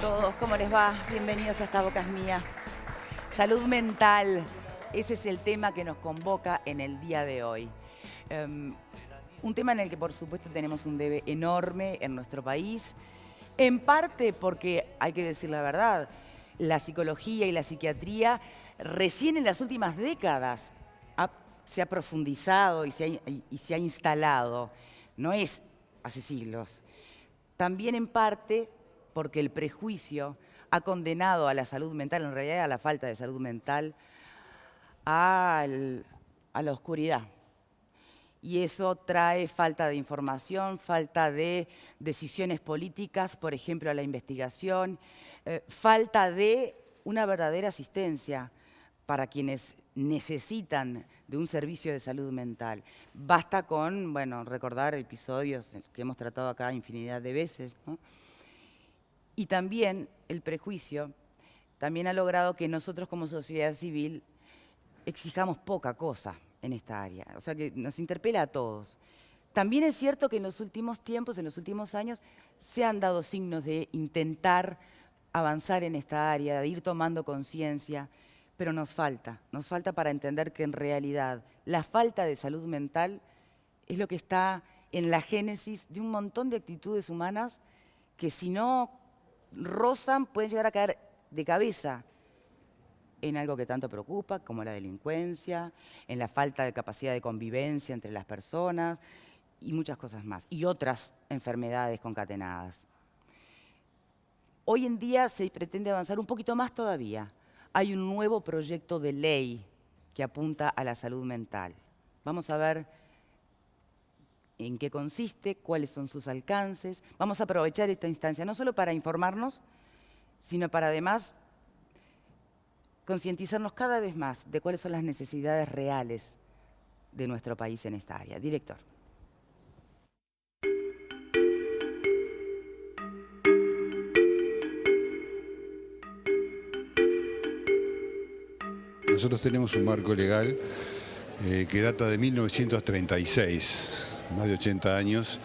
todos, ¿cómo les va? Bienvenidos a Esta Boca es Mía. Salud mental, ese es el tema que nos convoca en el día de hoy. Un tema en el que por supuesto tenemos un debe enorme en nuestro país, en parte porque, hay que decir la verdad, la psicología y la psiquiatría recién en las últimas décadas se ha profundizado y se ha instalado, no es hace siglos. También en parte porque el prejuicio ha condenado a la salud mental, en realidad a la falta de salud mental, a la oscuridad. Y eso trae falta de información, falta de decisiones políticas, por ejemplo, a la investigación, falta de una verdadera asistencia para quienes necesitan de un servicio de salud mental. Basta con, recordar episodios que hemos tratado acá infinidad de veces, ¿no? Y también el prejuicio también ha logrado que nosotros como sociedad civil exijamos poca cosa en esta área, o sea que nos interpela a todos. También es cierto que en los últimos tiempos, en los últimos años, se han dado signos de intentar avanzar en esta área, de ir tomando conciencia, pero nos falta para entender que en realidad la falta de salud mental es lo que está en la génesis de un montón de actitudes humanas que si no rozan pueden llegar a caer de cabeza en algo que tanto preocupa, como la delincuencia, en la falta de capacidad de convivencia entre las personas y muchas cosas más, y otras enfermedades concatenadas. Hoy en día se pretende avanzar un poquito más todavía. Hay un nuevo proyecto de ley que apunta a la salud mental. Vamos a ver en qué consiste, cuáles son sus alcances. Vamos a aprovechar esta instancia no solo para informarnos, sino para además concientizarnos cada vez más de cuáles son las necesidades reales de nuestro país en esta área. Director. Nosotros tenemos un marco legal que data de 1936, más de 80 años.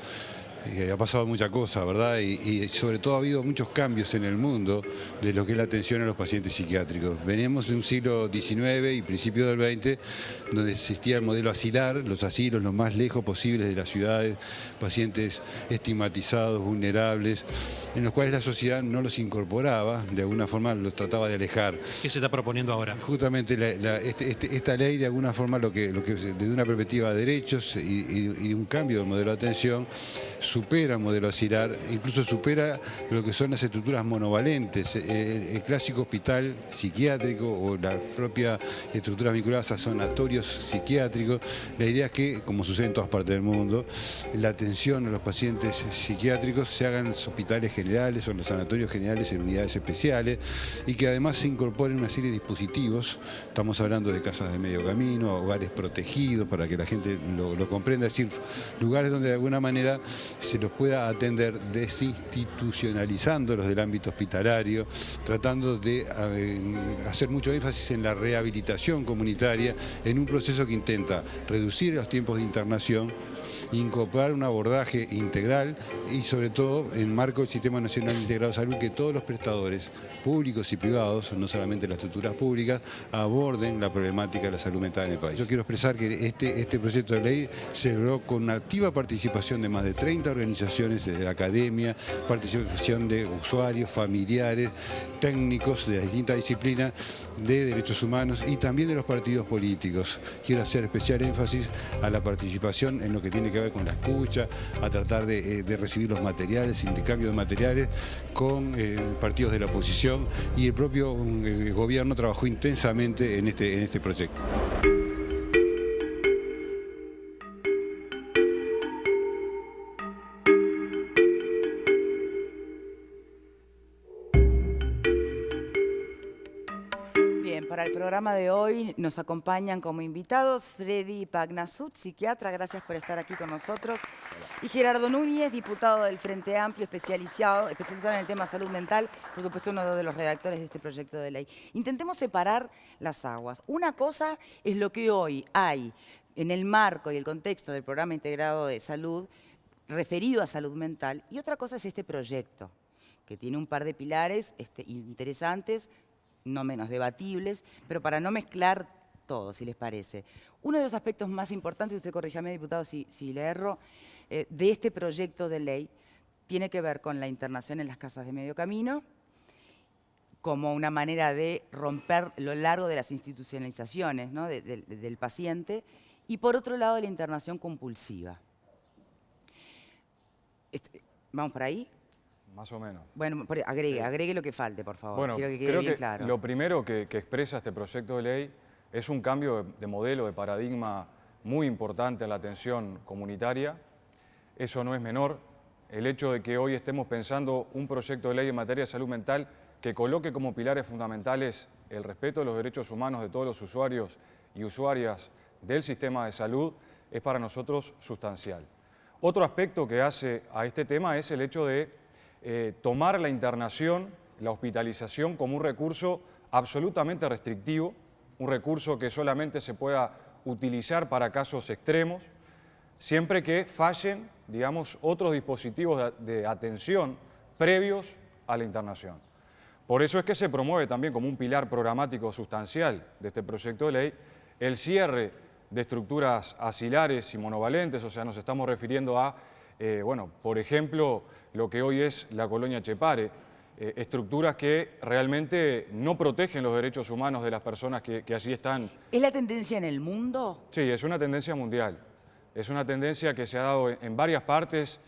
Ha pasado mucha cosa, ¿verdad? Y sobre todo ha habido muchos cambios en el mundo de lo que es la atención a los pacientes psiquiátricos. Venimos de un siglo XIX y principio del XX, donde existía el modelo asilar, los asilos lo más lejos posibles de las ciudades, pacientes estigmatizados, vulnerables, en los cuales la sociedad no los incorporaba, de alguna forma los trataba de alejar. ¿Qué se está proponiendo ahora? Justamente esta ley, de alguna forma, lo que desde una perspectiva de derechos y un cambio del modelo de atención, supera el modelo asilar, incluso supera lo que son las estructuras monovalentes, el clásico hospital psiquiátrico o la propia estructura vinculada a sanatorios psiquiátricos. La idea es que, como sucede en todas partes del mundo, la atención a los pacientes psiquiátricos se haga en los hospitales generales o en los sanatorios generales en unidades especiales y que además se incorporen una serie de dispositivos. Estamos hablando de casas de medio camino, hogares protegidos, para que la gente lo comprenda, es decir, lugares donde de alguna manera se los pueda atender desinstitucionalizándolos del ámbito hospitalario, tratando de hacer mucho énfasis en la rehabilitación comunitaria, en un proceso que intenta reducir los tiempos de internación, incorporar un abordaje integral y sobre todo en marco del Sistema Nacional Integrado de Salud, que todos los prestadores públicos y privados, no solamente las estructuras públicas, aborden la problemática de la salud mental en el país. Yo quiero expresar que este proyecto de ley se logró con una activa participación de más de 30 organizaciones de la academia, participación de usuarios, familiares, técnicos de las distintas disciplinas de derechos humanos y también de los partidos políticos. Quiero hacer especial énfasis a la participación en lo que tiene que ver con la escucha, a tratar de recibir los materiales, intercambio de materiales con partidos de la oposición, y el propio gobierno trabajó intensamente en este proyecto. Bien, para el programa de hoy nos acompañan como invitados Freddy Pagnasut, psiquiatra, gracias por estar aquí con nosotros, y Gerardo Núñez, diputado del Frente Amplio, especializado en el tema salud mental, por supuesto uno de los redactores de este proyecto de ley. Intentemos separar las aguas. Una cosa es lo que hoy hay en el marco y el contexto del Programa Integrado de Salud referido a salud mental, y otra cosa es este proyecto, que tiene un par de pilares interesantes, no menos debatibles, pero para no mezclar todo, si les parece. Uno de los aspectos más importantes, usted corríjame, diputado, si le erro, de este proyecto de ley tiene que ver con la internación en las casas de medio camino, como una manera de romper lo largo de las institucionalizaciones, ¿no? del paciente, y por otro lado la internación compulsiva. ¿Vamos por ahí? Más o menos. Bueno, agregue lo que falte, por favor. Bueno, quiero que quede creo bien que claro. lo primero que expresa este proyecto de ley es un cambio de modelo, de paradigma muy importante en la atención comunitaria. Eso no es menor. El hecho de que hoy estemos pensando un proyecto de ley en materia de salud mental que coloque como pilares fundamentales el respeto de los derechos humanos de todos los usuarios y usuarias del sistema de salud es para nosotros sustancial. Otro aspecto que hace a este tema es el hecho de tomar la internación, la hospitalización como un recurso absolutamente restrictivo, un recurso que solamente se pueda utilizar para casos extremos, siempre que fallen, digamos, otros dispositivos de atención previos a la internación. Por eso es que se promueve también como un pilar programático sustancial de este proyecto de ley el cierre de estructuras asilares y monovalentes, o sea, nos estamos refiriendo a, bueno, por ejemplo, lo que hoy es la colonia Chepare, estructuras que realmente no protegen los derechos humanos de las personas que allí están. ¿Es la tendencia en el mundo? Sí, es una tendencia mundial. Es una tendencia que se ha dado en varias partes.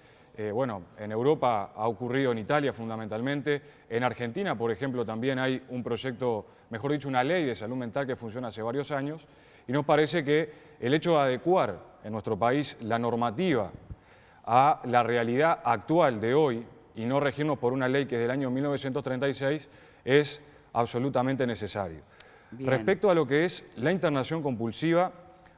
Bueno, en Europa ha ocurrido en Italia fundamentalmente. En Argentina, por ejemplo, también hay un proyecto, mejor dicho, una ley de salud mental que funciona hace varios años. Y nos parece que el hecho de adecuar en nuestro país la normativa a la realidad actual de hoy y no regirnos por una ley que es del año 1936 es absolutamente necesario. Bien. Respecto a lo que es la internación compulsiva,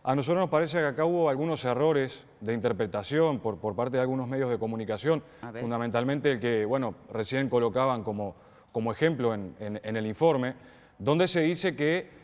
a nosotros nos parece que acá hubo algunos errores de interpretación por parte de algunos medios de comunicación, fundamentalmente el que, bueno, recién colocaban como ejemplo en el informe, donde se dice que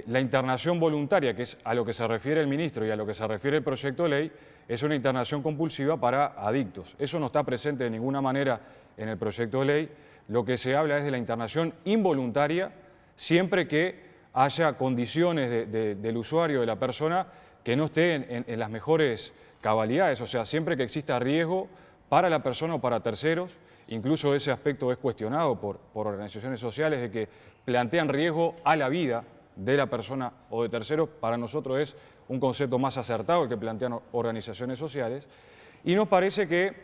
la internación voluntaria, que es a lo que se refiere el ministro y a lo que se refiere el proyecto de ley, es una internación compulsiva para adictos. Eso no está presente de ninguna manera en el proyecto de ley. Lo que se habla es de la internación involuntaria, siempre que haya condiciones del usuario, de la persona, que no esté en las mejores cabalidades, o sea, siempre que exista riesgo para la persona o para terceros. Incluso ese aspecto es cuestionado por organizaciones sociales de que plantean riesgo a la vida de la persona o de terceros. Para nosotros es un concepto más acertado el que plantean organizaciones sociales. Y nos parece que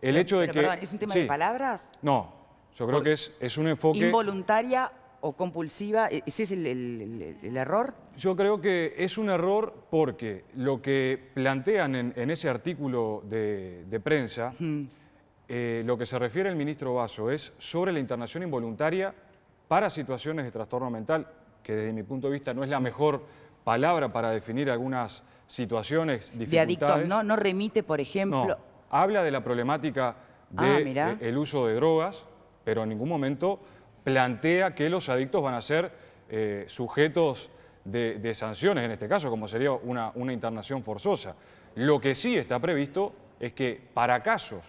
el hecho de que... Perdón, ¿es un tema de palabras? No, yo creo que es un enfoque... ¿Involuntaria o compulsiva? ¿Ese es el error? Yo creo que es un error porque lo que plantean en ese artículo de prensa, lo que se refiere el ministro Basso es sobre la internación involuntaria para situaciones de trastorno mental, que desde mi punto de vista no es la mejor palabra para definir algunas situaciones, dificultades. De adictos, ¿no? No remite, por ejemplo... No, habla de la problemática del uso de drogas, pero en ningún momento plantea que los adictos van a ser sujetos de sanciones, en este caso, como sería una internación forzosa. Lo que sí está previsto es que para casos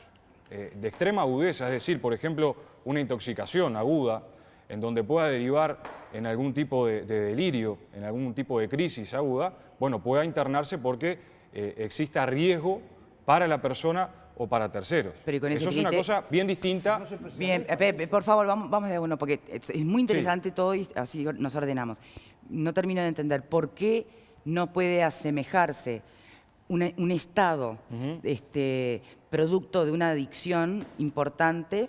de extrema agudeza, es decir, por ejemplo, una intoxicación aguda, en donde pueda derivar en algún tipo de delirio, en algún tipo de crisis aguda, bueno, pueda internarse porque exista riesgo para la persona o para terceros. Pero eso es una cosa bien distinta. Bien, por favor, vamos de uno, porque es muy interesante todo y así nos ordenamos. No termino de entender por qué no puede asemejarse un estado producto de una adicción importante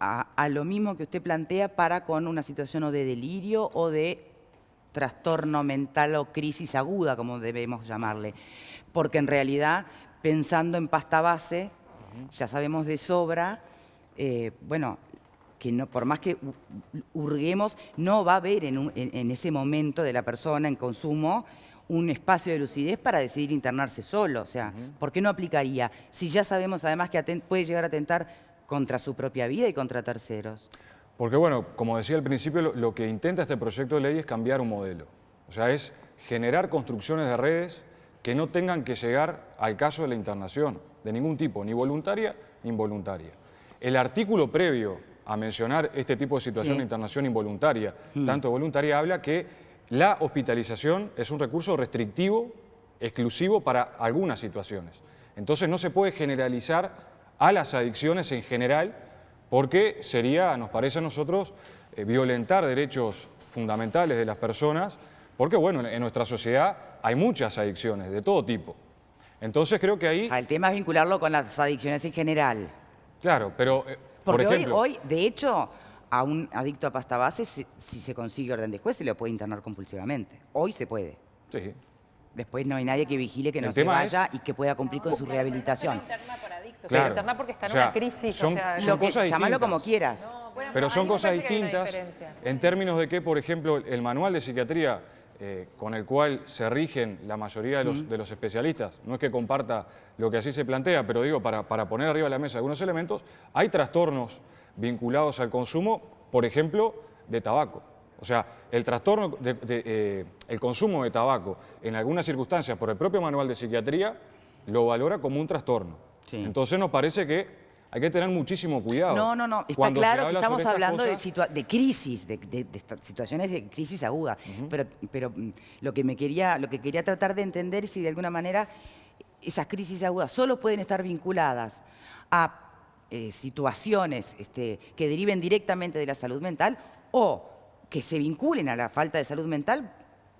a lo mismo que usted plantea para con una situación o de delirio o de trastorno mental o crisis aguda, como debemos llamarle. Porque en realidad, pensando en pasta base, ya sabemos de sobra, bueno, que no, por más que hurguemos, no va a haber en ese momento de la persona en consumo un espacio de lucidez para decidir internarse solo. O sea, ¿por qué no aplicaría? Si ya sabemos además que puede llegar a atentar contra su propia vida y contra terceros. Porque bueno, como decía al principio, lo que intenta este proyecto de ley es cambiar un modelo. O sea, es generar construcciones de redes que no tengan que llegar al caso de la internación, de ningún tipo, ni voluntaria ni involuntaria. El artículo previo a mencionar este tipo de situación de internación involuntaria, tanto voluntaria, habla que la hospitalización es un recurso restrictivo, exclusivo para algunas situaciones. Entonces no se puede generalizar a las adicciones en general, porque sería, nos parece a nosotros, violentar derechos fundamentales de las personas, porque bueno, en nuestra sociedad hay muchas adicciones de todo tipo. Entonces creo que ahí... El tema es vincularlo con las adicciones en general. Claro, pero Porque por ejemplo, hoy, de hecho, a un adicto a pasta base, si se consigue orden de juez, se lo puede internar compulsivamente. Hoy se puede. sí. Después no hay nadie que vigile que no El se tema vaya y que pueda cumplir con su rehabilitación. No se interna por adictos, Claro. se interna porque está en O sea, una crisis. son- o sea, son Lo que, cosas llámalo distintas. como quieras. bueno, Pero a son mí me cosas parece que hay una distintas diferencia. en términos de que, por ejemplo, el manual de psiquiatría con el cual se rigen la mayoría de los especialistas, no es que comparta lo que así se plantea, pero digo, para poner arriba de la mesa algunos elementos, hay trastornos vinculados al consumo, por ejemplo, de tabaco. O sea, el trastorno, el consumo de tabaco, en algunas circunstancias, por el propio manual de psiquiatría, lo valora como un trastorno. Sí. Entonces nos parece que hay que tener muchísimo cuidado. No. Está Cuando se claro que habla estamos sobre estas hablando cosas. de crisis, de situaciones de crisis aguda. Pero lo que quería tratar de entender es si de alguna manera esas crisis agudas solo pueden estar vinculadas a situaciones que deriven directamente de la salud mental o que se vinculen a la falta de salud mental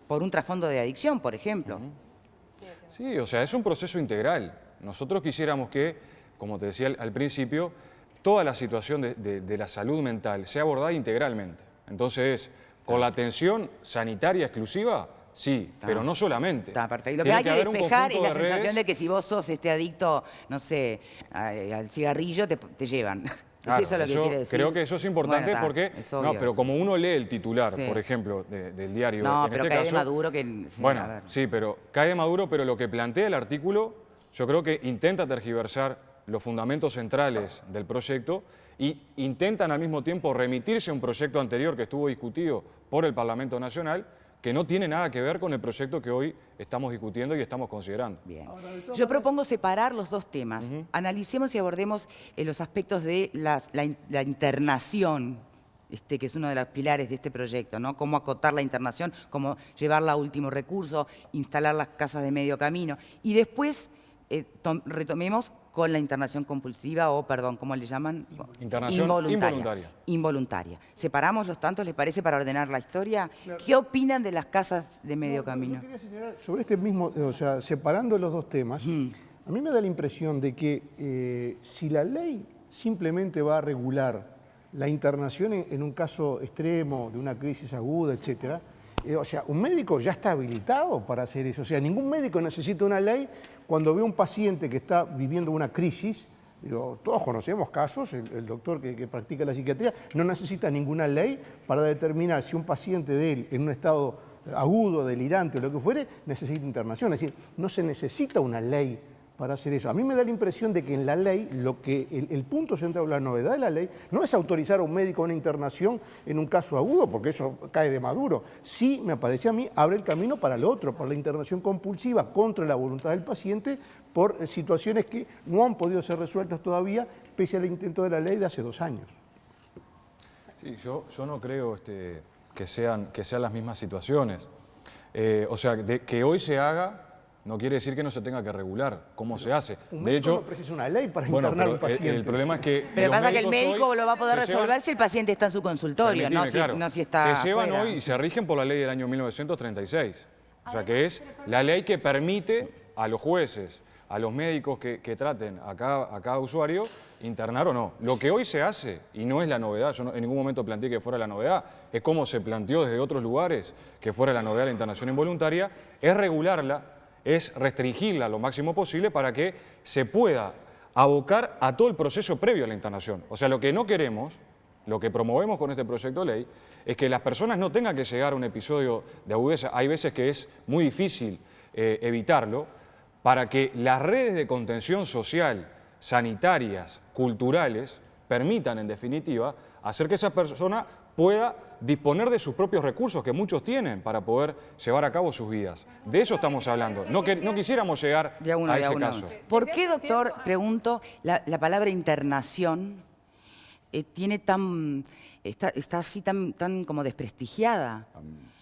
por un trasfondo de adicción, por ejemplo. Sí, o sea, es un proceso integral. Nosotros quisiéramos que, como te decía al principio, toda la situación de la salud mental sea abordada integralmente. Entonces, con la atención sanitaria exclusiva, sí, pero no solamente. Está perfecto. Lo que Tiene hay que haber un despejar es conjunto la de sensación redes. de que si vos sos adicto, no sé, al cigarrillo, te llevan. Claro, ¿Es eso lo que quiere decir? creo que eso es importante Bueno, está, porque, es obvio pero eso. como uno lee el titular, Sí. por ejemplo, del diario, No, en pero este cae de caso, Maduro que... sí, bueno, a ver. sí, pero cae de Maduro, pero lo que plantea el artículo, yo creo que intenta tergiversar los fundamentos centrales del proyecto y intentan al mismo tiempo remitirse a un proyecto anterior que estuvo discutido por el Parlamento Nacional, que no tiene nada que ver con el proyecto que hoy estamos discutiendo y estamos considerando. Bien. Yo propongo separar los dos temas. Analicemos y abordemos los aspectos de la internación, que es uno de los pilares de este proyecto, ¿no? Cómo acotar la internación, cómo llevarla a último recurso, instalar las casas de medio camino. Y después retomemos con la internación compulsiva o, perdón, ¿cómo le llaman? Internación involuntaria. Involuntaria. ¿Separamos los tantos, les parece, para ordenar la historia? ¿Qué opinan de las casas de medio camino? Yo quería señalar sobre este mismo, o sea, separando los dos temas, a mí me da la impresión de que si la ley simplemente va a regular la internación en un caso extremo, de una crisis aguda, etcétera, o sea, un médico ya está habilitado para hacer eso. O sea, ningún médico necesita una ley cuando ve a un paciente que está viviendo una crisis. Digo, todos conocemos casos, el doctor que practica la psiquiatría no necesita ninguna ley para determinar si un paciente de él en un estado agudo, delirante o lo que fuere, necesita internación. Es decir, no se necesita una ley para hacer eso. A mí me da la impresión de que en la ley, el punto central, la novedad de la ley, no es autorizar a un médico a una internación en un caso agudo, porque eso cae de Maduro. Sí, me parece a mí, abre el camino para lo otro, por la internación compulsiva contra la voluntad del paciente, por situaciones que no han podido ser resueltas todavía, pese al intento de la ley de hace 2 años. Sí, yo no creo que sean las mismas situaciones. O sea, que hoy se haga no quiere decir que no se tenga que regular cómo se hace. Un De médico hecho, no precisa una ley para bueno, internar a un pero paciente. el problema es que Pero los pasa que el médicos médico hoy lo va a poder se resolver llevan- si el paciente está en su consultorio, no Permitime, claro. si está Se llevan afuera. hoy y se rigen por la ley del año 1936. O sea, que es la ley que permite a los jueces, a los médicos que traten a cada usuario, internar o no. Lo que hoy se hace, y no es la novedad, yo en ningún momento planteé que fuera la novedad, es como se planteó desde otros lugares que fuera la novedad la internación involuntaria, es regularla, es restringirla lo máximo posible para que se pueda abocar a todo el proceso previo a la internación. O sea, lo que no queremos, lo que promovemos con este proyecto de ley, es que las personas no tengan que llegar a un episodio de agudeza. Hay veces que es muy difícil evitarlo, para que las redes de contención social, sanitarias, culturales, permitan, en definitiva, hacer que esa persona pueda disponer de sus propios recursos, que muchos tienen, para poder llevar a cabo sus vidas. De eso estamos hablando. No quisiéramos llegar a ese caso. ¿Por qué, doctor, pregunto, la palabra internación está así tan como desprestigiada?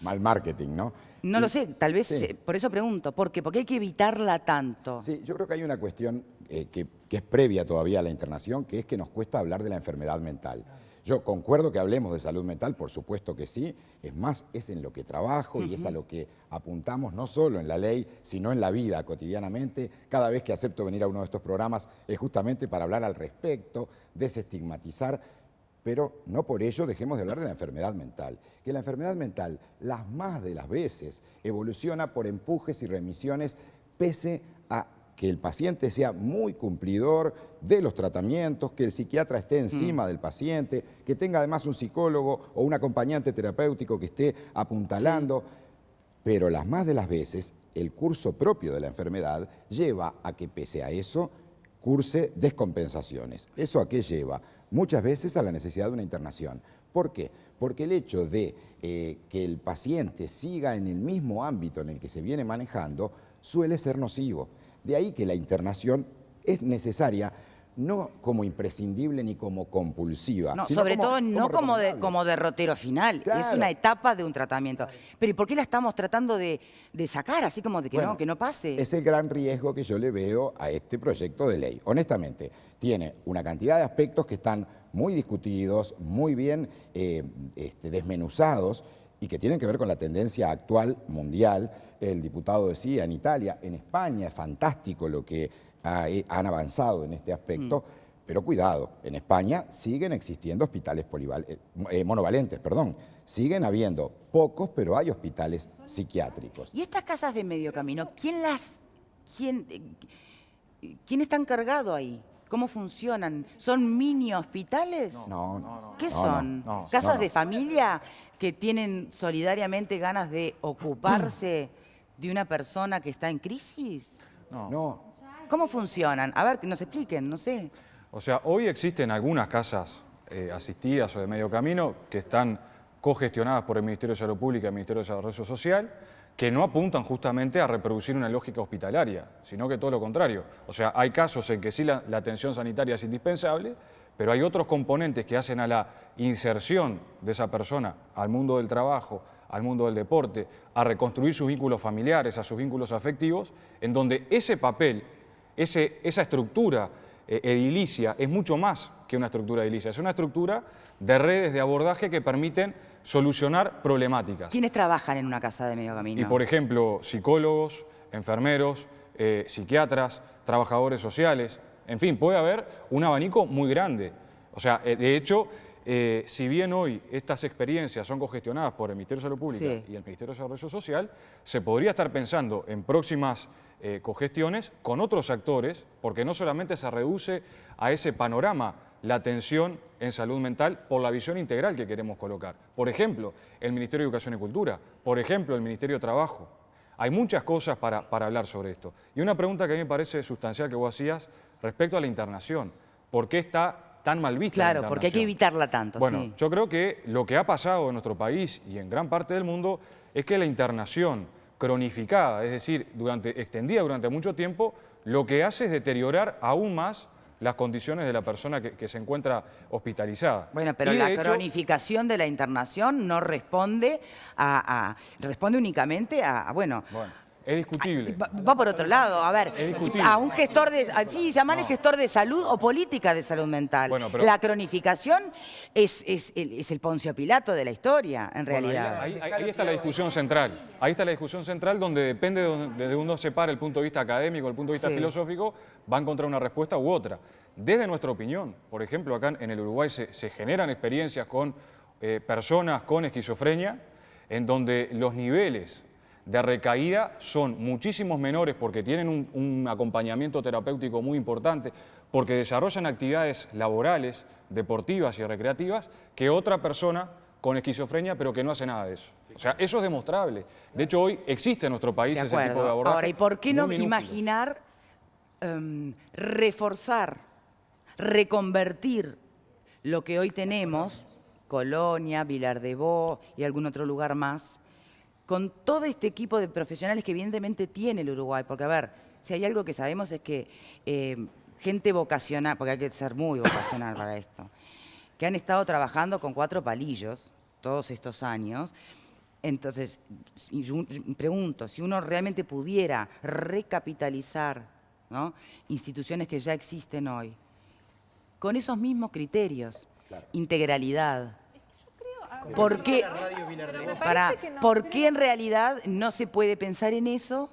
Mal marketing, ¿no? No lo sé, tal vez, Sí. por eso pregunto, ¿por qué? ¿Por qué hay que evitarla tanto? Sí, yo creo que hay una cuestión que es previa todavía a la internación, que es que nos cuesta hablar de la enfermedad mental. Yo concuerdo que hablemos de salud mental, por supuesto que sí. Es más, es en lo que trabajo y es a lo que apuntamos no solo en la ley, sino en la vida cotidianamente. Cada vez que acepto venir a uno de estos programas es justamente para hablar al respecto, desestigmatizar, pero no por ello dejemos de hablar de la enfermedad mental. Que la enfermedad mental, las más de las veces, evoluciona por empujes y remisiones pese a que el paciente sea muy cumplidor de los tratamientos, que el psiquiatra esté encima del paciente, que tenga además un psicólogo o un acompañante terapéutico que esté apuntalando. Pero las más de las veces, el curso propio de la enfermedad lleva a que pese a eso, curse descompensaciones. ¿Eso a qué lleva? Muchas veces a la necesidad de una internación. ¿Por qué? Porque el hecho de que el paciente siga en el mismo ámbito en el que se viene manejando suele ser nocivo. De ahí que la internación es necesaria, no como imprescindible ni como compulsiva. No, sino sobre todo no como recomendable. derrotero final, Claro. es una etapa de un tratamiento. Pero ¿y por qué la estamos tratando de sacar, así como de que Bueno, no, que no pase? Es el gran riesgo que yo le veo a este proyecto de ley. Honestamente, tiene una cantidad de aspectos que están muy discutidos, muy bien desmenuzados y que tienen que ver con la tendencia actual mundial. El diputado decía, en Italia, en España, es fantástico lo que han avanzado en este aspecto. Pero cuidado, en España siguen existiendo hospitales monovalentes, siguen habiendo pocos, pero hay hospitales psiquiátricos. ¿Y estas casas de medio camino, quién está encargado ahí? ¿Cómo funcionan? ¿Son mini hospitales? No. ¿Qué son? no, ¿Casas no. de familia que tienen solidariamente ganas de ocuparse de una persona que está en crisis? No. ¿Cómo funcionan? A ver, que nos expliquen, no sé. O sea, hoy existen algunas casas asistidas o de medio camino que están cogestionadas por el Ministerio de Salud Pública y el Ministerio de Desarrollo Social, que no apuntan justamente a reproducir una lógica hospitalaria, sino que todo lo contrario. O sea, hay casos en que sí la atención sanitaria es indispensable, pero hay otros componentes que hacen a la inserción de esa persona al mundo del trabajo, al mundo del deporte, a reconstruir sus vínculos familiares, a sus vínculos afectivos, en donde ese papel, esa estructura edilicia es mucho más que una estructura edilicia, es una estructura de redes de abordaje que permiten solucionar problemáticas. ¿Quiénes trabajan en una casa de medio camino? Y por ejemplo, psicólogos, enfermeros, psiquiatras, trabajadores sociales, en fin, puede haber un abanico muy grande. O sea, de hecho, si bien hoy estas experiencias son cogestionadas por el Ministerio de Salud Pública y el Ministerio de Desarrollo Social, se podría estar pensando en próximas cogestiones con otros actores, porque no solamente se reduce a ese panorama la atención en salud mental por la visión integral que queremos colocar. Por ejemplo, el Ministerio de Educación y Cultura, por ejemplo, el Ministerio de Trabajo. Hay muchas cosas para hablar sobre esto. Y una pregunta que a mí me parece sustancial que vos hacías respecto a la internación. ¿Por qué está tan mal vista la internación? Porque hay que evitarla tanto. Bueno, sí. yo creo que lo que ha pasado en nuestro país y en gran parte del mundo es que la internación cronificada, es decir, extendida durante mucho tiempo, lo que hace es deteriorar aún más las condiciones de la persona que se encuentra hospitalizada. Bueno, pero Y de la hecho, cronificación de la internación no responde responde únicamente Bueno, es discutible. Va por otro lado, a ver, Es discutible. a un gestor sí, llamarle gestor de salud o política de salud mental. Bueno, pero- La cronificación es el Poncio Pilato de la historia, en Bueno, realidad. ahí está la discusión central. Ahí está la discusión central donde depende de donde uno se para el punto de vista académico, el punto de vista Sí. filosófico, va a encontrar una respuesta u otra. Desde nuestra opinión, por ejemplo, acá en el Uruguay se generan experiencias con personas con esquizofrenia, en donde los niveles de recaída son muchísimos menores porque tienen un acompañamiento terapéutico muy importante, porque desarrollan actividades laborales, deportivas y recreativas que otra persona con esquizofrenia, pero que no hace nada de eso. O sea, eso es demostrable. De hecho, hoy existe en nuestro país De ese tipo de acuerdo. abordaje. Ahora, ¿y por qué no muy minúsculo. imaginar reforzar, reconvertir lo que hoy tenemos, Colonia, Vilar de Bo y algún otro lugar más, con todo este equipo de profesionales que evidentemente tiene el Uruguay? Porque, a ver, si hay algo que sabemos es que gente vocacional, porque hay que ser muy vocacional para esto, que han estado trabajando con 4 palillos todos estos años. Entonces, yo pregunto, si uno realmente pudiera recapitalizar, ¿no?, instituciones que ya existen hoy, con esos mismos criterios, integralidad, ¿por qué en realidad no se puede pensar en eso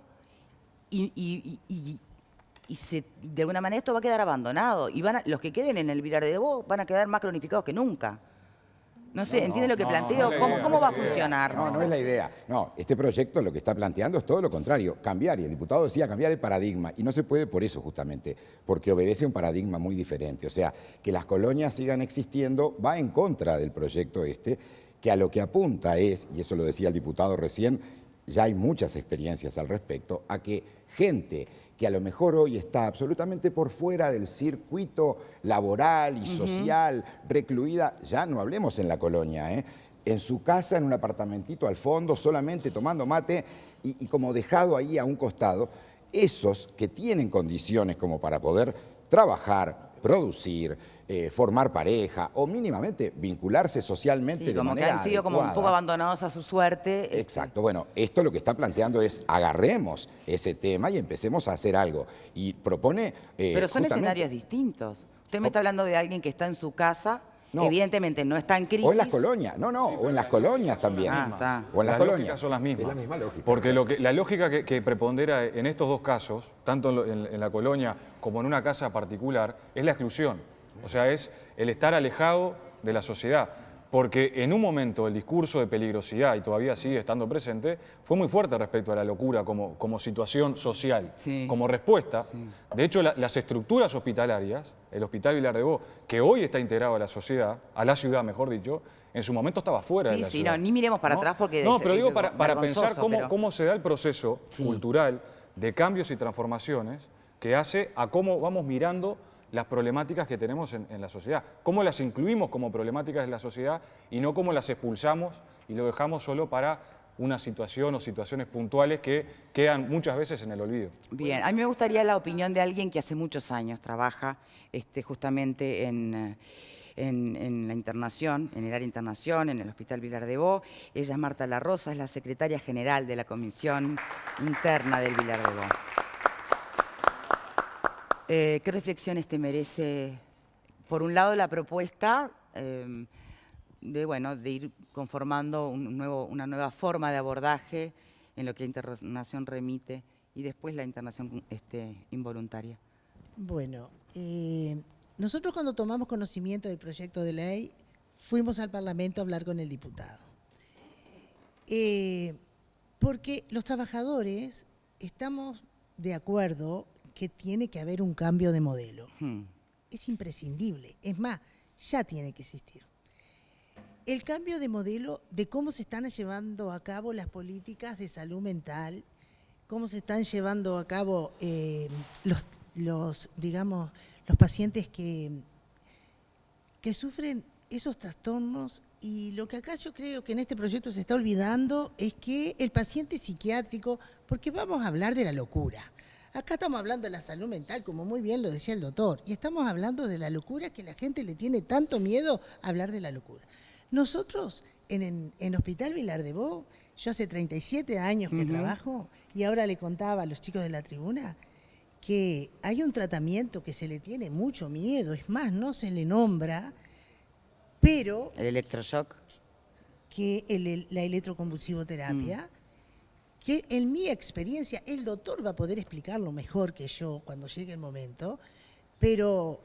y de alguna manera esto va a quedar abandonado? Y los que queden en el Vilar de Bo van a quedar más cronificados que nunca. No sé, ¿entiende lo que planteo? ¿Cómo va a funcionar? No, no es la idea. No, este proyecto lo que está planteando es todo lo contrario, cambiar. Y el diputado decía cambiar el paradigma. Y no se puede por eso justamente, porque obedece a un paradigma muy diferente. O sea, que las colonias sigan existiendo va en contra del proyecto este, que a lo que apunta es, y eso lo decía el diputado recién, ya hay muchas experiencias al respecto, a que gente que a lo mejor hoy está absolutamente por fuera del circuito laboral y social, recluida, ya no hablemos en la colonia, en su casa, en un apartamentito al fondo, solamente tomando mate y como dejado ahí a un costado, esos que tienen condiciones como para poder trabajar, producir, formar pareja o mínimamente vincularse socialmente de como manera que han sido como un adecuada. poco abandonados a su suerte. Exacto. Bueno, esto lo que está planteando es agarremos ese tema y empecemos a hacer algo. Y propone... Pero son escenarios distintos. Usted me está hablando de alguien que está en su casa, evidentemente no está en crisis. O en las colonias. O en las colonias también. O en las colonias. Lógicas son las mismas. Es la misma lógica. Porque la lógica que prepondera en estos dos casos, tanto en la colonia como en una casa particular, es la exclusión. O sea, es el estar alejado de la sociedad. Porque en un momento el discurso de peligrosidad, y todavía sigue estando presente, fue muy fuerte respecto a la locura como situación social, como respuesta. De hecho, las estructuras hospitalarias, el Hospital Vilar de Bo, que hoy está integrado a la sociedad, a la ciudad, mejor dicho, en su momento estaba fuera de la ciudad. No, ni miremos para atrás porque... No, pero digo para pensar cómo se da el proceso cultural de cambios y transformaciones que hace a cómo vamos mirando las problemáticas que tenemos en la sociedad, cómo las incluimos como problemáticas de la sociedad y no cómo las expulsamos y lo dejamos solo para una situación o situaciones puntuales que quedan muchas veces en el olvido. Bien, a mí me gustaría la opinión de alguien que hace muchos años trabaja justamente en la internación, en el área internación, en el Hospital Vilar de Bo. Ella es Marta La Rosa, es la secretaria general de la Comisión Interna del Vilar de Bo. ¿Qué reflexiones te merece, por un lado, la propuesta de ir conformando una nueva forma de abordaje en lo que la internación remite y después la internación involuntaria? Bueno, nosotros cuando tomamos conocimiento del proyecto de ley fuimos al Parlamento a hablar con el diputado. Porque los trabajadores estamos de acuerdo que tiene que haber un cambio de modelo. Es imprescindible. Es más, ya tiene que existir. El cambio de modelo de cómo se están llevando a cabo las políticas de salud mental, cómo se están llevando a cabo los pacientes que sufren esos trastornos. Y lo que acá yo creo que en este proyecto se está olvidando es que el paciente psiquiátrico, porque vamos a hablar de la locura. Acá estamos hablando de la salud mental, como muy bien lo decía el doctor, y estamos hablando de la locura que la gente le tiene tanto miedo a hablar de la locura. Nosotros, en Hospital Vilar de Bo, yo hace 37 años que trabajo, y ahora le contaba a los chicos de la tribuna que hay un tratamiento que se le tiene mucho miedo, es más, no se le nombra, pero... ¿El electroshock? Que la electroconvulsivoterapia... que en mi experiencia, el doctor va a poder explicarlo mejor que yo cuando llegue el momento, pero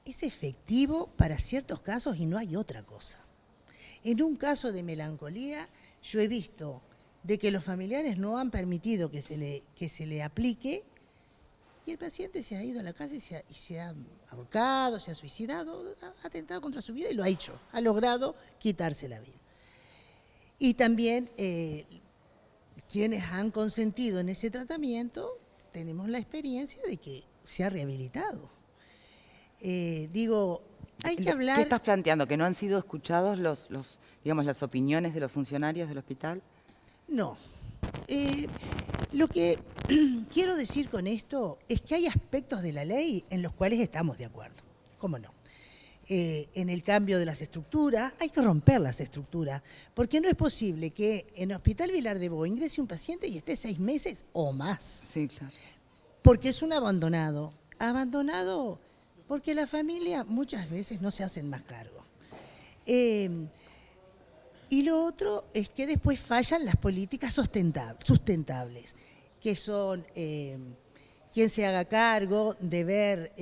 es efectivo para ciertos casos y no hay otra cosa. En un caso de melancolía, yo he visto de que los familiares no han permitido que se le aplique y el paciente se ha ido a la casa y se ha ahorcado, se ha suicidado, ha atentado contra su vida y lo ha hecho, ha logrado quitarse la vida. Y también... quienes han consentido en ese tratamiento, tenemos la experiencia de que se ha rehabilitado. Hay que hablar... ¿Qué estás planteando? ¿Que no han sido escuchados las opiniones de los funcionarios del hospital? No. Lo que quiero decir con esto es que hay aspectos de la ley en los cuales estamos de acuerdo. ¿Cómo no? en el cambio de las estructuras. Hay que romper las estructuras, porque no es posible que en Hospital Vilar de Bo ingrese un paciente y esté 6 meses o más. Sí, claro. Porque es un abandonado. Abandonado porque la familia muchas veces no se hacen más cargo. Y lo otro es que después fallan las políticas sustentables, que son quién se haga cargo de ver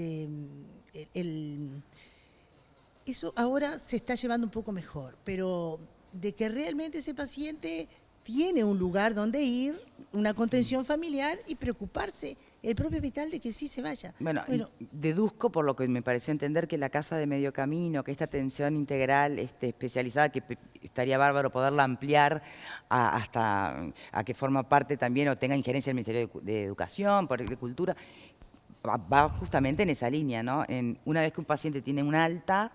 eso ahora se está llevando un poco mejor, pero de que realmente ese paciente tiene un lugar donde ir, una contención familiar y preocuparse el propio hospital de que sí se vaya. Bueno, deduzco por lo que me pareció entender que la casa de medio camino, que esta atención integral especializada, que estaría bárbaro poderla ampliar hasta a que forma parte también o tenga injerencia el Ministerio de Educación, de Cultura, va justamente en esa línea, ¿no? Una vez que un paciente tiene un alta,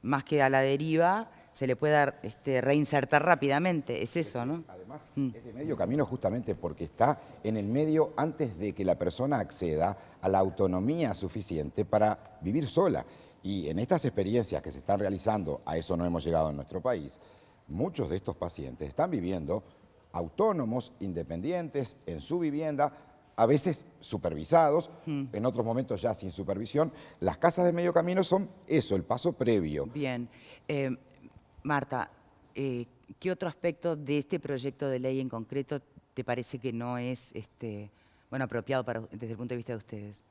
más que a la deriva, se le puede reinsertar rápidamente, es eso, ¿no? Además, es de medio camino justamente porque está en el medio antes de que la persona acceda a la autonomía suficiente para vivir sola. Y en estas experiencias que se están realizando, a eso no hemos llegado en nuestro país, muchos de estos pacientes están viviendo autónomos, independientes, en su vivienda, a veces supervisados, en otros momentos ya sin supervisión. Las casas de medio camino son eso, el paso previo. Bien. Marta, ¿qué otro aspecto de este proyecto de ley en concreto te parece que no es apropiado desde el punto de vista de ustedes?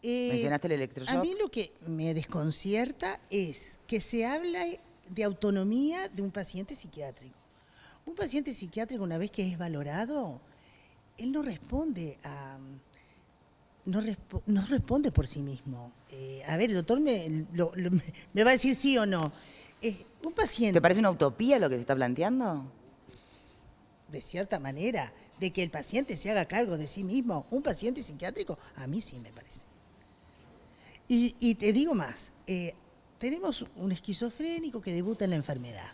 ¿Mencionaste el electroshock? A mí lo que me desconcierta es que se habla de autonomía de un paciente psiquiátrico. Un paciente psiquiátrico, una vez que es valorado, él no responde no responde por sí mismo. A ver, el doctor me va a decir sí o no. Un paciente... ¿Te parece una utopía lo que se está planteando? De cierta manera, de que el paciente se haga cargo de sí mismo, un paciente psiquiátrico, a mí sí me parece. Y te digo más, tenemos un esquizofrénico que debuta en la enfermedad.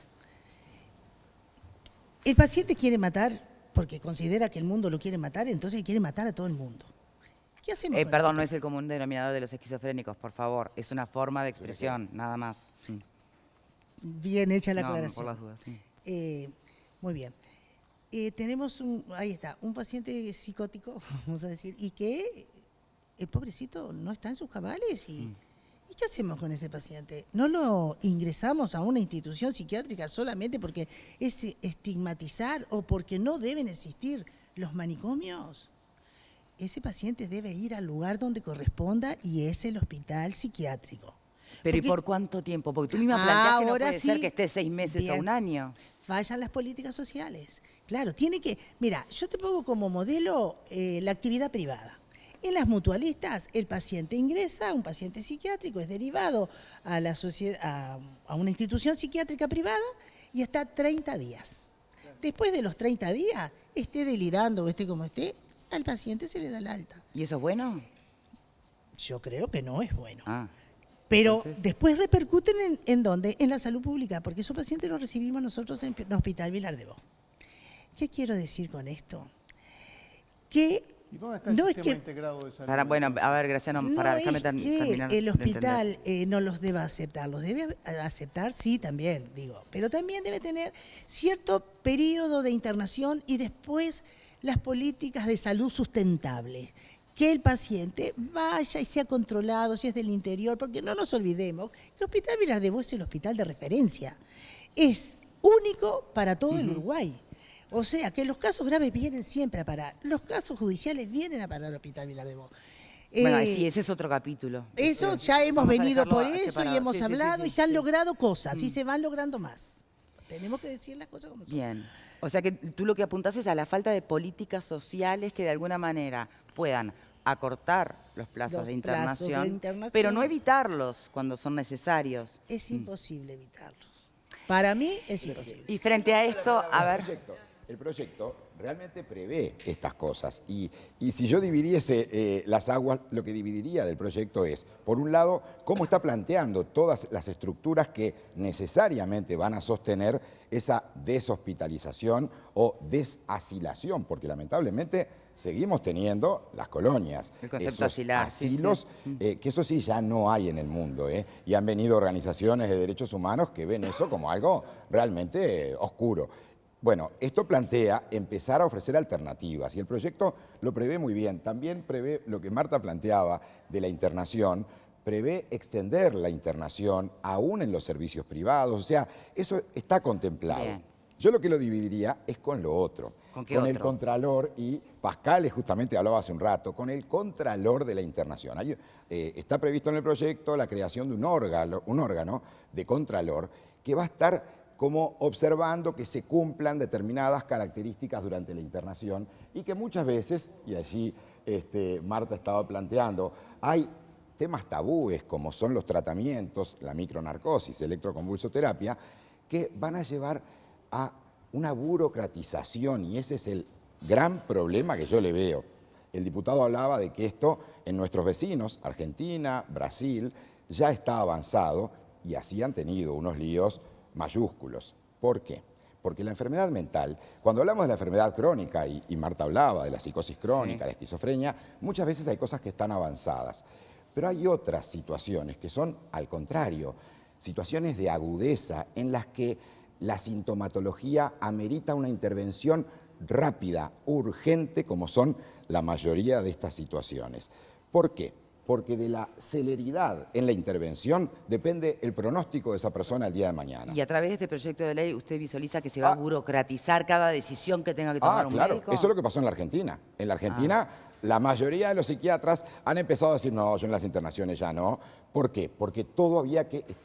El paciente quiere matar porque considera que el mundo lo quiere matar, entonces quiere matar a todo el mundo. ¿Qué hacemos? Perdón, no es el común denominador de los esquizofrénicos, por favor. Es una forma de expresión, nada más. Bien hecha la aclaración. Por las dudas, sí. Muy bien. Tenemos un paciente psicótico, vamos a decir, y que el pobrecito no está en sus cabales. ¿Y qué hacemos con ese paciente? ¿No lo ingresamos a una institución psiquiátrica solamente porque es estigmatizar o porque no deben existir los manicomios? Ese paciente debe ir al lugar donde corresponda y es el hospital psiquiátrico. Pero ¿y por cuánto tiempo? Porque tú misma planteas que no puede ser que esté 6 meses o un año. Fallan las políticas sociales. Claro, tiene que... Mira, yo te pongo como modelo la actividad privada. En las mutualistas, el paciente ingresa, un paciente psiquiátrico es derivado a la a una institución psiquiátrica privada y está 30 días. Después de los 30 días, esté delirando o esté como esté, al paciente se le da el alta. ¿Y eso es bueno? Yo creo que no es bueno. Pero Entonces, después repercuten ¿en dónde? En la salud pública, porque esos pacientes los recibimos nosotros en Hospital Vilar de Bo. ¿Qué quiero decir con esto? Que ¿Y dónde está el sistema integrado de salud? Bueno, a ver, Graciano, déjame terminar. El hospital no los debe aceptar, los debe aceptar, sí, también, digo, pero también debe tener cierto periodo de internación y después las políticas de salud sustentables. Que el paciente vaya y sea controlado, si es del interior, porque no nos olvidemos que Hospital Vilar de Bo es el hospital de referencia. Es único para todo el Uruguay. O sea, que los casos graves vienen siempre a parar. Los casos judiciales vienen a parar al Hospital Vilar de Bo. Bueno, sí, ese es otro capítulo. Eso ya hemos venido por eso separado. Y hemos hablado y se han logrado cosas y se van logrando más. Tenemos que decir las cosas como son. Bien. O sea que tú lo que apuntás es a la falta de políticas sociales que de alguna manera puedan acortar los plazos de internación, pero no evitarlos cuando son necesarios. Es imposible evitarlos. Para mí es imposible. Y frente a esto, a ver... El proyecto realmente prevé estas cosas y si yo dividiese las aguas, lo que dividiría del proyecto es, por un lado, cómo está planteando todas las estructuras que necesariamente van a sostener esa deshospitalización o desasilación, porque lamentablemente seguimos teniendo las colonias. El concepto esos asilar, sí, asilos, que eso sí ya no hay en el mundo, y han venido organizaciones de derechos humanos que ven eso como algo realmente oscuro. Bueno, esto plantea empezar a ofrecer alternativas y el proyecto lo prevé muy bien. También prevé lo que Marta planteaba de la internación, prevé extender la internación aún en los servicios privados, o sea, eso está contemplado. Bien. Yo lo que lo dividiría es con lo otro, ¿Con qué con el otro? Contralor, y Pascal justamente hablaba hace un rato, con el Contralor de la Internación. Está previsto en el proyecto la creación de un órgano de Contralor que va a estar como observando que se cumplan determinadas características durante la internación y que muchas veces, y allí Marta estaba planteando, hay temas tabúes como son los tratamientos, la micronarcosis, electroconvulsoterapia, que van a llevar a una burocratización y ese es el gran problema que yo le veo. El diputado hablaba de que esto en nuestros vecinos, Argentina, Brasil, ya está avanzado y así han tenido unos líos mayúsculos. ¿Por qué? Porque la enfermedad mental, cuando hablamos de la enfermedad crónica, y Marta hablaba de la psicosis crónica, la esquizofrenia, muchas veces hay cosas que están avanzadas. Pero hay otras situaciones que son, al contrario, situaciones de agudeza en las que la sintomatología amerita una intervención rápida, urgente, como son la mayoría de estas situaciones. ¿Por qué? Porque de la celeridad en la intervención depende el pronóstico de esa persona el día de mañana. Y a través de este proyecto de ley, ¿usted visualiza que se va a burocratizar cada decisión que tenga que tomar un claro, médico? eso es lo que pasó en la Argentina. En la Argentina, la mayoría de los psiquiatras han empezado a decir, no, yo en las internaciones ya no. ¿Por qué? Porque todo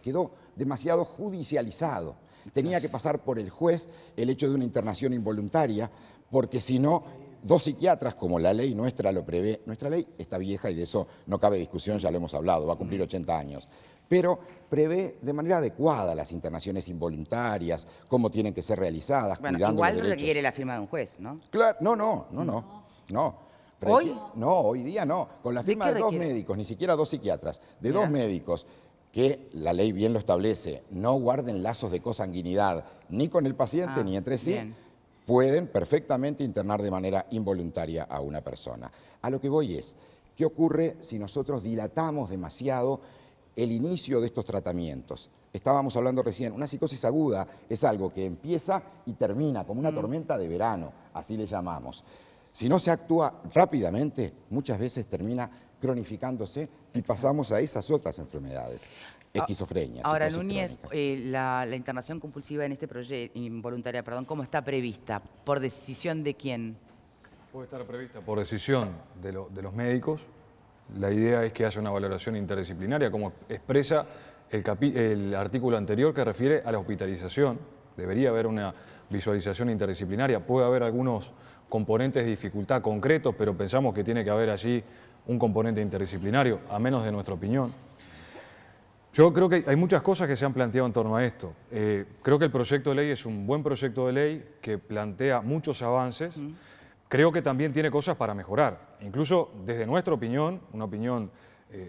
quedó demasiado judicializado. Tenía que pasar por el juez el hecho de una internación involuntaria, porque si no, dos psiquiatras, como la ley nuestra lo prevé, nuestra ley está vieja y de eso no cabe discusión, ya lo hemos hablado, va a cumplir 80 años, pero prevé de manera adecuada las internaciones involuntarias, cómo tienen que ser realizadas, Bueno, cuidando igual los derechos. requiere la firma de un juez, ¿no? Claro, no. ¿Hoy? No, hoy día no. Con la firma qué de dos requiere? médicos, ni siquiera dos psiquiatras, de Mirá. dos médicos que la ley bien lo establece, no guarden lazos de consanguinidad ni con el paciente ni entre sí, bien. pueden perfectamente internar de manera involuntaria a una persona. A lo que voy es, ¿qué ocurre si nosotros dilatamos demasiado el inicio de estos tratamientos? Estábamos hablando recién, una psicosis aguda es algo que empieza y termina como una tormenta de verano, así le llamamos. Si no se actúa rápidamente, muchas veces termina cronificándose y pasamos a esas otras enfermedades, esquizofrenia. Ahora, psicosis Núñez, crónica. la internación compulsiva en este proyecto, involuntaria, perdón, ¿cómo está prevista? ¿Por decisión de quién? Puede estar prevista por decisión de los médicos. La idea es que haya una valoración interdisciplinaria, como expresa el artículo anterior que refiere a la hospitalización. Debería haber una visualización interdisciplinaria. Puede haber algunos componentes de dificultad concretos, pero pensamos que tiene que haber allí un componente interdisciplinario, a menos de nuestra opinión. Yo creo que hay muchas cosas que se han planteado en torno a esto. Creo que el proyecto de ley es un buen proyecto de ley que plantea muchos avances. Creo que también tiene cosas para mejorar. Incluso desde nuestra opinión, una opinión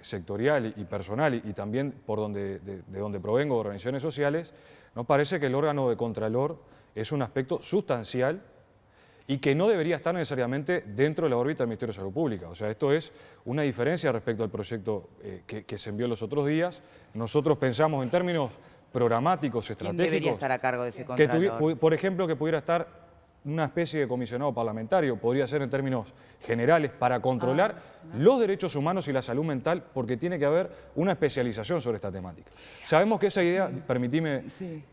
sectorial y personal, y también de donde provengo, de organizaciones sociales, nos parece que el órgano de Contralor es un aspecto sustancial y que no debería estar necesariamente dentro de la órbita del Ministerio de Salud Pública. O sea, esto es una diferencia respecto al proyecto que se envió los otros días. Nosotros pensamos en términos programáticos, ¿Quién estratégicos. debería estar a cargo de ese Que contralor? por ejemplo, que pudiera estar una especie de comisionado parlamentario, podría ser en términos generales, para controlar los derechos humanos y la salud mental, porque tiene que haber una especialización sobre esta temática. Sabemos que esa idea, permitime,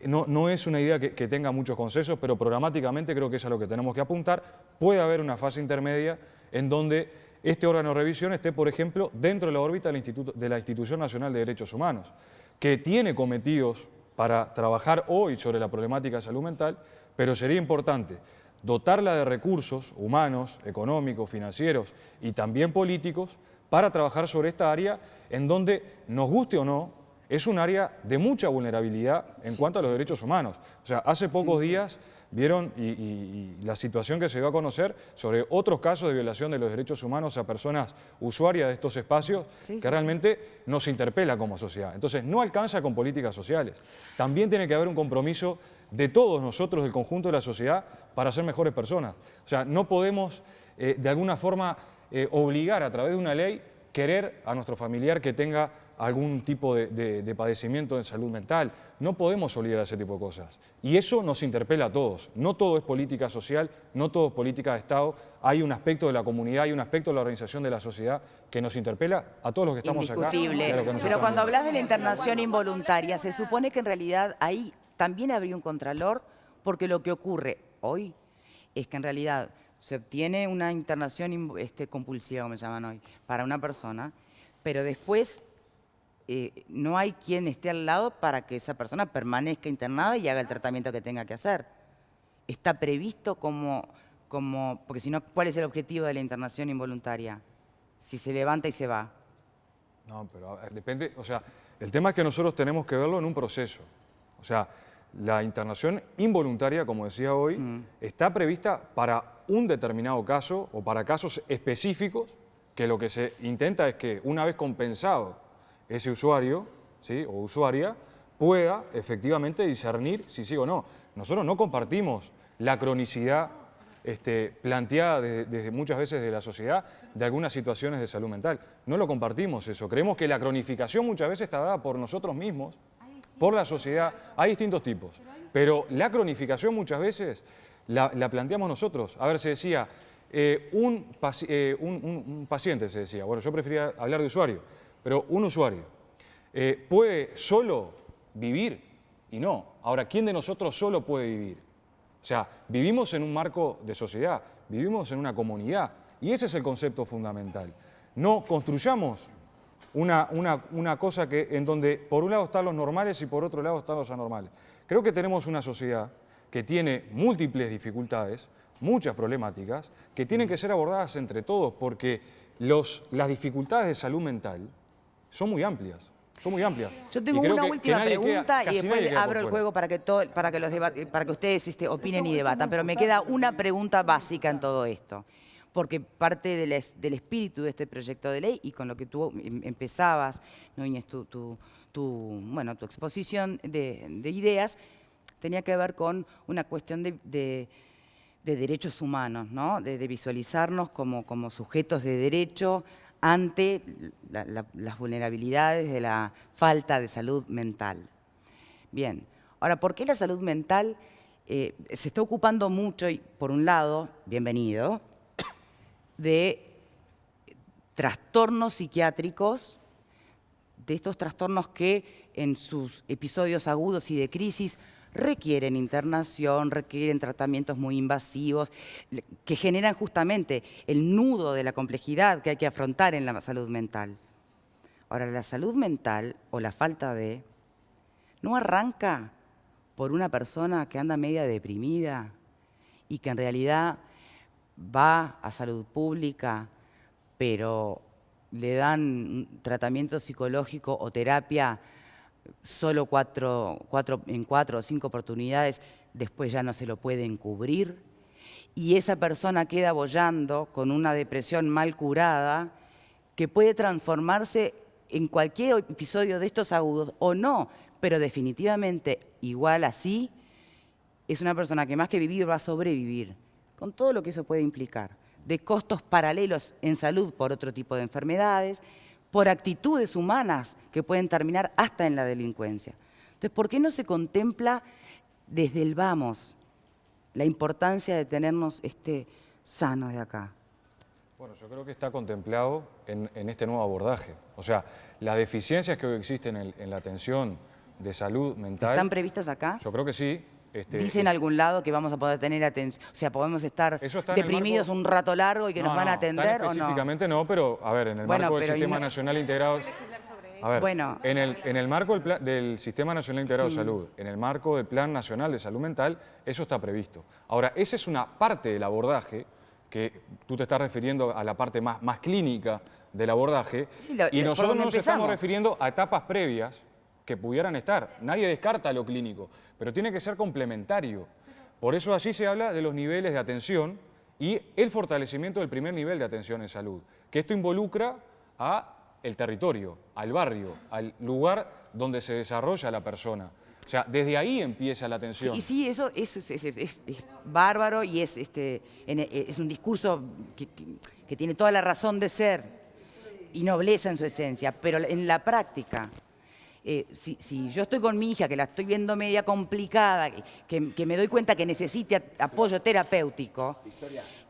no es una idea que tenga muchos consensos, pero programáticamente creo que es a lo que tenemos que apuntar. Puede haber una fase intermedia en donde este órgano de revisión esté, por ejemplo, dentro de la órbita de la Institución Nacional de Derechos Humanos, que tiene cometidos para trabajar hoy sobre la problemática de salud mental, pero sería importante dotarla de recursos humanos, económicos, financieros y también políticos para trabajar sobre esta área en donde, nos guste o no, es un área de mucha vulnerabilidad en cuanto a los derechos humanos. O sea, hace pocos días vieron y la situación que se dio a conocer sobre otros casos de violación de los derechos humanos a personas usuarias de estos espacios que realmente nos interpela como sociedad. Entonces, no alcanza con políticas sociales. También tiene que haber un compromiso de todos nosotros, del conjunto de la sociedad, para ser mejores personas. O sea, no podemos de alguna forma obligar a través de una ley, querer a nuestro familiar que tenga algún tipo de padecimiento en salud mental. No podemos obligar a ese tipo de cosas. Y eso nos interpela a todos. No todo es política social, no todo es política de Estado. Hay un aspecto de la comunidad, hay un aspecto de la organización de la sociedad que nos interpela a todos los que estamos acá. Indiscutible. Pero cuando hablas de la internación involuntaria, se supone que en realidad ahí también habría un contralor, porque lo que ocurre hoy es que en realidad se obtiene una internación compulsiva, como llaman hoy, para una persona, pero después no hay quien esté al lado para que esa persona permanezca internada y haga el tratamiento que tenga que hacer. Está previsto porque si no, ¿cuál es el objetivo de la internación involuntaria? Si se levanta y se va. No, pero a ver, depende, o sea, el tema es que nosotros tenemos que verlo en un proceso. O sea, la internación involuntaria, como decía hoy, está prevista para un determinado caso o para casos específicos, que lo que se intenta es que una vez compensado ese usuario, ¿sí?, o usuaria, pueda efectivamente discernir si sí o no. Nosotros no compartimos la cronicidad planteada desde muchas veces de la sociedad de algunas situaciones de salud mental. No lo compartimos eso. Creemos que la cronificación muchas veces está dada por nosotros mismos, por la sociedad. Hay distintos tipos, pero la cronificación muchas veces la planteamos nosotros. A ver, se decía, un paciente, se decía, bueno, yo prefería hablar de usuario, pero un usuario puede solo vivir y no. Ahora, ¿quién de nosotros solo puede vivir? O sea, vivimos en un marco de sociedad, vivimos en una comunidad y ese es el concepto fundamental. No construyamos una cosa en donde por un lado están los normales y por otro lado están los anormales. Creo que tenemos una sociedad que tiene múltiples dificultades, muchas problemáticas, que tienen que ser abordadas entre todos porque las dificultades de salud mental son muy amplias. Son muy amplias. Yo tengo una última pregunta y después abro el juego para que ustedes opinen y debatan, pero me queda una pregunta básica en todo esto, porque parte del espíritu de este proyecto de ley y con lo que tú empezabas, ¿no?, Inés, tu exposición de ideas, tenía que ver con una cuestión de derechos humanos, ¿no?, de visualizarnos como sujetos de derecho ante las vulnerabilidades de la falta de salud mental. Bien, ahora, ¿por qué la salud mental se está ocupando mucho, y por un lado, bienvenido, de trastornos psiquiátricos, de estos trastornos que en sus episodios agudos y de crisis requieren internación, requieren tratamientos muy invasivos, que generan justamente el nudo de la complejidad que hay que afrontar en la salud mental. Ahora, la salud mental, o la falta de, no arranca por una persona que anda media deprimida y que en realidad va a salud pública, pero le dan tratamiento psicológico o terapia solo en 4 o 5 oportunidades, después ya no se lo pueden cubrir, y esa persona queda boyando con una depresión mal curada que puede transformarse en cualquier episodio de estos agudos o no, pero definitivamente igual así es una persona que más que vivir va a sobrevivir, con todo lo que eso puede implicar, de costos paralelos en salud por otro tipo de enfermedades, por actitudes humanas que pueden terminar hasta en la delincuencia. Entonces, ¿por qué no se contempla desde el vamos la importancia de tenernos sanos de acá? Bueno, yo creo que está contemplado en este nuevo abordaje. O sea, las deficiencias que hoy existen en la atención de salud mental... ¿Están previstas acá? Yo creo que sí. ¿Dice en algún lado que vamos a poder tener atención? O sea, ¿podemos estar deprimidos un rato largo y que nos van a atender o no? Específicamente no, pero a ver, en el marco del Sistema Nacional Integrado... A ver, en el marco del Sistema Nacional Integrado de Salud, en el marco del Plan Nacional de Salud Mental, eso está previsto. Ahora, esa es una parte del abordaje, que tú te estás refiriendo a la parte más clínica del abordaje, y nosotros nos estamos refiriendo a etapas previas que pudieran estar. Nadie descarta lo clínico, pero tiene que ser complementario. Por eso allí se habla de los niveles de atención y el fortalecimiento del primer nivel de atención en salud, que esto involucra al territorio, al barrio, al lugar donde se desarrolla la persona. O sea, desde ahí empieza la tensión. Sí, sí, eso es bárbaro y es un discurso que tiene toda la razón de ser y nobleza en su esencia, pero en la práctica, si yo estoy con mi hija, que la estoy viendo media complicada, que me doy cuenta que necesita apoyo terapéutico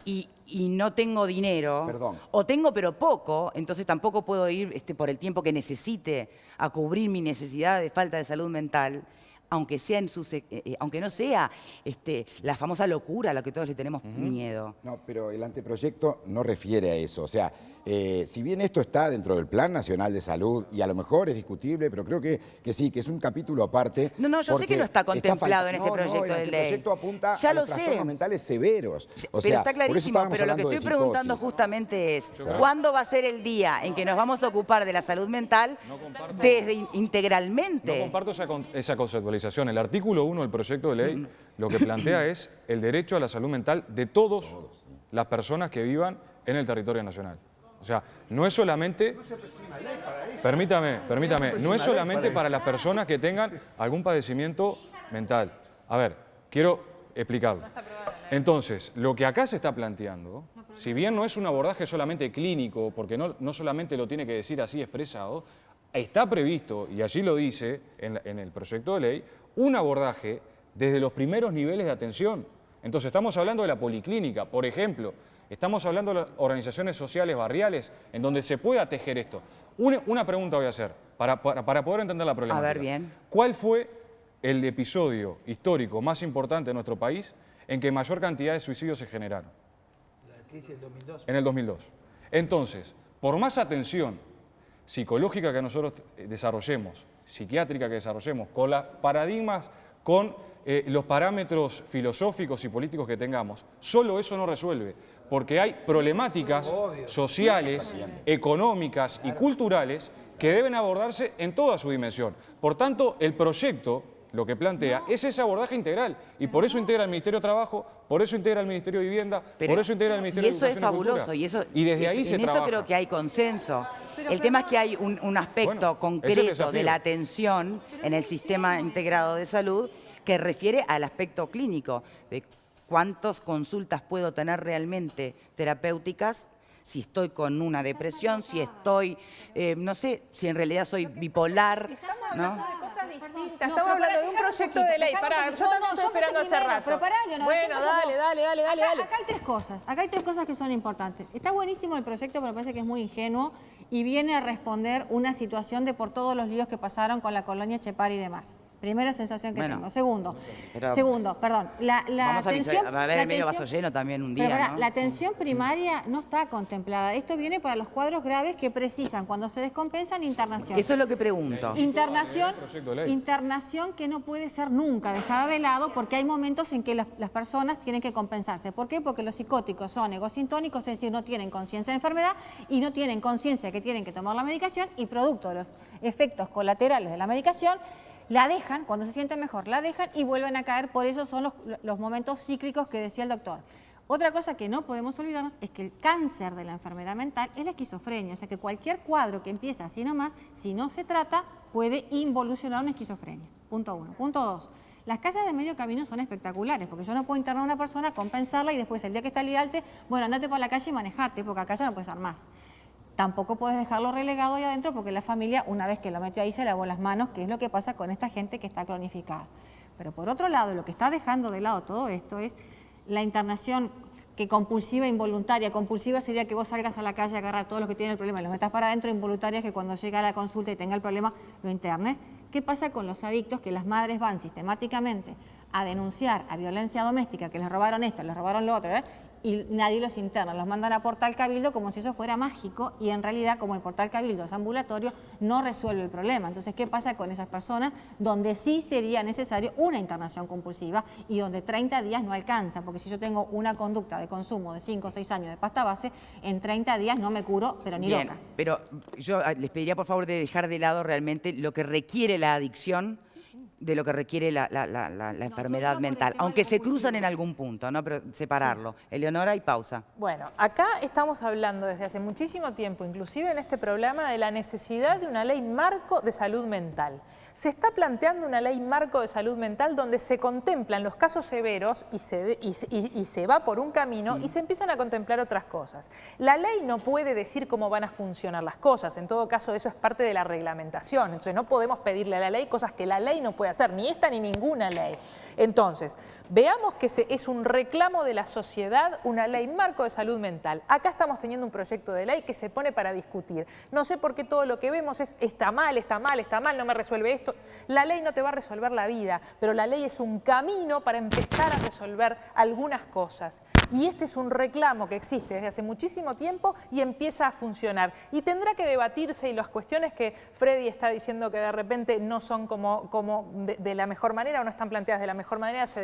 y no tengo dinero, Perdón. o tengo pero poco, entonces tampoco puedo ir por el tiempo que necesite a cubrir mi necesidad de falta de salud mental, aunque no sea la famosa locura a la que todos le tenemos miedo. No, pero el anteproyecto no refiere a eso. O sea, si bien esto está dentro del Plan Nacional de Salud, y a lo mejor es discutible, pero creo que sí, que es un capítulo aparte. No, yo sé que no está contemplado en este proyecto de ley. El proyecto apunta ya a lo los sé. trastornos mentales severos. O Pero sea, está por eso clarísimo, estábamos pero lo que hablando de estoy preguntando psicosis. justamente es, ¿cuándo va a ser el día en que nos vamos a ocupar de la salud mental integralmente? No comparto esa conceptualización. El artículo 1 del proyecto de ley lo que plantea es el derecho a la salud mental de todas las personas que vivan en el territorio nacional. O sea, no es solamente, permítame, no es solamente para las personas que tengan algún padecimiento mental. A ver, quiero explicarlo. Entonces, lo que acá se está planteando, si bien no es un abordaje solamente clínico, porque no solamente lo tiene que decir así expresado, está previsto, y allí lo dice en el proyecto de ley, un abordaje desde los primeros niveles de atención. Entonces, estamos hablando de la policlínica, por ejemplo, estamos hablando de las organizaciones sociales barriales, en donde se pueda tejer esto. Una pregunta voy a hacer, para poder entender la problemática. A ver, bien. ¿Cuál fue el episodio histórico más importante de nuestro país en que mayor cantidad de suicidios se generaron? La crisis del 2002. En el 2002. Entonces, por más atención psicológica que nosotros desarrollemos, psiquiátrica que desarrollemos, con los paradigmas, con los parámetros filosóficos y políticos que tengamos, solo eso no resuelve, porque hay problemáticas sociales, económicas y culturales que deben abordarse en toda su dimensión. Por tanto, el proyecto lo que plantea es ese abordaje integral, y por eso integra el Ministerio de Trabajo, por eso integra el Ministerio de Vivienda, por eso integra el Ministerio de Educación y eso es fabuloso, y desde ahí se en trabaja. eso creo que hay consenso. El tema es que hay un aspecto concreto de la atención en el sistema integrado de salud que refiere al aspecto clínico, de cuántas consultas puedo tener realmente terapéuticas, si estoy con una depresión, si estoy, no sé, si en realidad soy bipolar, ¿no? Cosas distintas. Estamos hablando de un proyecto de ley. Pará, yo también estoy esperando hace rato. Pero pará, Leonardo, bueno, dale. Acá hay tres cosas que son importantes. Está buenísimo el proyecto, pero me parece que es muy ingenuo y viene a responder una situación de por todos los líos que pasaron con la colonia Chepar y demás. Primera sensación que tengo. Segundo, perdón. La vamos atención, a ver el medio vaso lleno también un día, pero, ¿no? la atención primaria no está contemplada. Esto viene para los cuadros graves que precisan, cuando se descompensan, internación. Eso es lo que pregunto. Internación que no puede ser nunca dejada de lado, porque hay momentos en que las personas tienen que compensarse. ¿Por qué? Porque los psicóticos son egosintónicos, es decir, no tienen conciencia de enfermedad y no tienen conciencia que tienen que tomar la medicación, y producto de los efectos colaterales de la medicación, la dejan, cuando se sienten mejor, la dejan y vuelven a caer. Por eso son los momentos cíclicos que decía el doctor. Otra cosa que no podemos olvidarnos es que el cáncer de la enfermedad mental es la esquizofrenia. O sea que cualquier cuadro que empieza así nomás, si no se trata, puede involucionar una esquizofrenia. Punto 1. Punto 2. Las casas de medio camino son espectaculares, porque yo no puedo internar a una persona, compensarla y después el día que está lidiante, bueno, andate por la calle y manejate, porque acá ya no puedes dar más. Tampoco puedes dejarlo relegado ahí adentro, porque la familia, una vez que lo metió ahí, se lavó las manos, que es lo que pasa con esta gente que está cronificada. Pero por otro lado, lo que está dejando de lado todo esto es la internación que compulsiva e involuntaria. Compulsiva sería que vos salgas a la calle a agarrar a todos los que tienen el problema y los metas para adentro. Involuntaria es que cuando llega a la consulta y tenga el problema, lo internes. ¿Qué pasa con los adictos? Que las madres van sistemáticamente a denunciar a violencia doméstica, que les robaron esto, les robaron lo otro, ¿verdad? Y nadie los interna, los mandan a Portal Cabildo como si eso fuera mágico, y en realidad, como el Portal Cabildo es ambulatorio, no resuelve el problema. Entonces, ¿qué pasa con esas personas donde sí sería necesario una internación compulsiva y donde 30 días no alcanza? Porque si yo tengo una conducta de consumo de 5 o 6 años de pasta base, en 30 días no me curo, pero ni Bien, loca. pero yo les pediría por favor de dejar de lado realmente lo que requiere la adicción de lo que requiere la enfermedad mental, aunque se cruzan en algún punto, ¿no? Pero separarlo. Eleonora, y pausa. Bueno, acá estamos hablando desde hace muchísimo tiempo, inclusive en este programa, de la necesidad de una ley marco de salud mental. Se está planteando una ley marco de salud mental donde se contemplan los casos severos y se va por un camino y se empiezan a contemplar otras cosas. La ley no puede decir cómo van a funcionar las cosas, en todo caso eso es parte de la reglamentación, entonces no podemos pedirle a la ley cosas que la ley no puede hacer, ni esta ni ninguna ley. Entonces, veamos que es un reclamo de la sociedad, una ley marco de salud mental. Acá estamos teniendo un proyecto de ley que se pone para discutir. No sé por qué todo lo que vemos es está mal, no me resuelve esto. La ley no te va a resolver la vida, pero la ley es un camino para empezar a resolver algunas cosas. Y este es un reclamo que existe desde hace muchísimo tiempo y empieza a funcionar. Y tendrá que debatirse, y las cuestiones que Freddy está diciendo que de repente no son de la mejor manera o no están planteadas de la mejor manera, se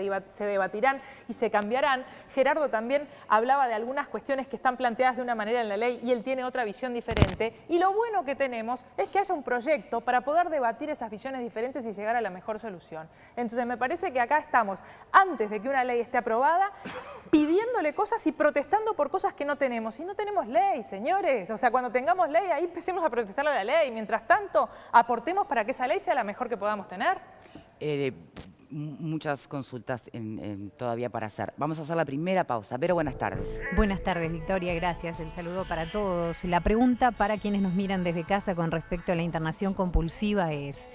debatirán y se cambiarán. Gerardo también hablaba de algunas cuestiones que están planteadas de una manera en la ley y él tiene otra visión diferente. Y lo bueno que tenemos es que haya un proyecto para poder debatir esas visiones diferentes y llegar a la mejor solución. Entonces me parece que acá estamos, antes de que una ley esté aprobada, pidiéndole cosas y protestando por cosas que no tenemos. Y no tenemos ley, señores. O sea, cuando tengamos ley, ahí empecemos a protestarle a la ley. Mientras tanto, aportemos para que esa ley sea la mejor que podamos tener. Muchas consultas todavía para hacer. Vamos a hacer la primera pausa. Pero buenas tardes. Buenas tardes, Victoria, gracias. El saludo para todos. La pregunta para quienes nos miran desde casa con respecto a la internación compulsiva es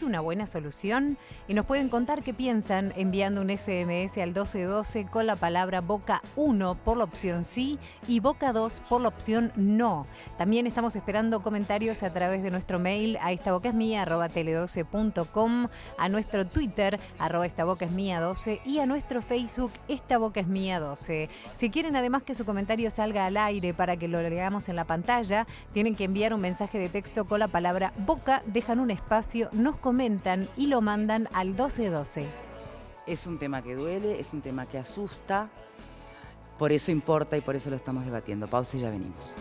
una buena solución? Y nos pueden contar qué piensan enviando un SMS al 1212 con la palabra Boca 1 por la opción sí y Boca 2 por la opción no. También estamos esperando comentarios a través de nuestro mail a estabocasmia@tele12.com, a nuestro Twitter @estabocasmia12 y a nuestro Facebook estabocasmia12. Si quieren además que su comentario salga al aire para que lo leamos en la pantalla, tienen que enviar un mensaje de texto con la palabra Boca, dejan un espacio, nos comentan y lo mandan al 1212. Es un tema que duele, es un tema que asusta, por eso importa y por eso lo estamos debatiendo. Pausa y ya venimos.